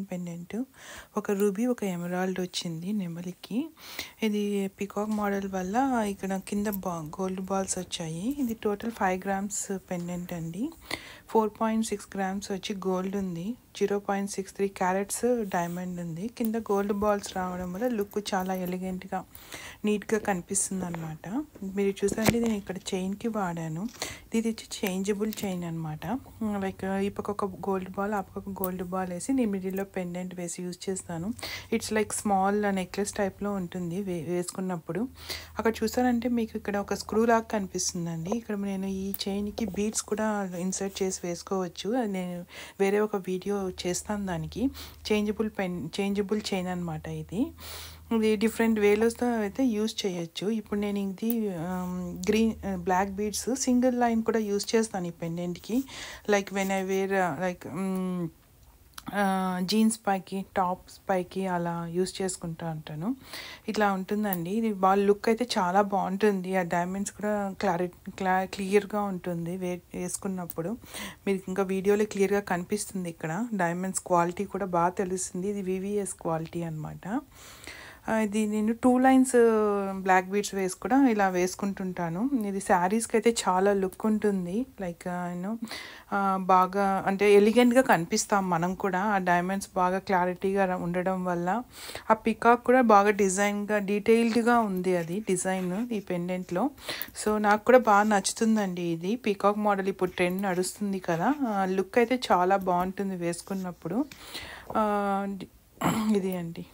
Pendant ఒక ruby ఒక emerald వచ్చింది నెమలికి. ఇది పికాక్ మోడల్ వల్ల ఇక్కడ కింద గోల్డ్ బాల్స్ వచ్చాయి. ఇది టోటల్ 5 grams పెండెంట్ అండి. 4.6 grams వచ్చి గోల్డ్ ఉంది, 0.63 carats డైమండ్ ఉంది. కింద గోల్డ్ బాల్స్ రావడం వల్ల లుక్ చాలా ఎలిగెంట్గా నీట్గా కనిపిస్తుంది అనమాట. మీరు చూసారంటే నేను ఇక్కడ చైన్కి వాడాను. ఇది వచ్చి చేంజబుల్ చైన్ అనమాట. లైక్ ఈ పక్క ఒక గోల్డ్ బాల్ ఆ పక్క గోల్డ్ బాల్ వేసి నేను మిడిల్లో పెండెంట్ వేసి యూజ్ చేస్తాను. ఇట్స్ లైక్ స్మాల్ నెక్లెస్ టైప్లో ఉంటుంది వేసుకున్నప్పుడు. అక్కడ చూసారంటే మీకు ఇక్కడ ఒక స్క్రూ లాగా కనిపిస్తుందండి. ఇక్కడ నేను ఈ చైన్కి బీడ్స్ కూడా ఇన్సర్ట్ చేసి వేసుకోవచ్చు. అది నేను వేరే ఒక వీడియో చేస్తాను. దానికి చేంజబుల్ చైన్ అనమాట. ఇది డిఫరెంట్ వేలోస్తో అయితే యూజ్ చేయొచ్చు. ఇప్పుడు నేను ఇది బ్లాక్ బీడ్స్ సింగిల్ లైన్ కూడా యూజ్ చేస్తాను ఈ పెండెంట్కి. Like when I wear like jeans పైకి టాప్స్ పైకి అలా యూస్ చేసుకుంటూ ఉంటాను. ఇట్లా ఉంటుందండి. ఇది లుక్ అయితే చాలా బాగుంటుంది. ఆ డైమండ్స్ కూడా క్లియర్గా ఉంటుంది వేసుకున్నప్పుడు. మీరు ఇంకా వీడియోలో క్లియర్గా కనిపిస్తుంది. ఇక్కడ డైమండ్స్ క్వాలిటీ కూడా బాగా తెలుస్తుంది. ఇది VVS క్వాలిటీ అనమాట. ఇది నేను 2 lines బ్లాక్ బీడ్స్ వేసి కూడా ఇలా వేసుకుంటుంటాను. ఇది శారీస్కి అయితే చాలా లుక్ ఉంటుంది. లైక్ బాగా అంటే ఎలిగెంట్గా కనిపిస్తాం మనం కూడా. ఆ డైమండ్స్ బాగా క్లారిటీగా ఉండడం వల్ల ఆ పికాక్ కూడా బాగా డిజైన్గా డీటెయిల్డ్గా ఉంది అది డిజైన్ ఈ పెండెంట్లో. సో నాకు కూడా బాగా నచ్చుతుందండి. ఇది పికాక్ మోడల్ ఇప్పుడు ట్రెండ్ నడుస్తుంది కదా. లుక్ అయితే చాలా బాగుంటుంది వేసుకున్నప్పుడు. ఇది అండి.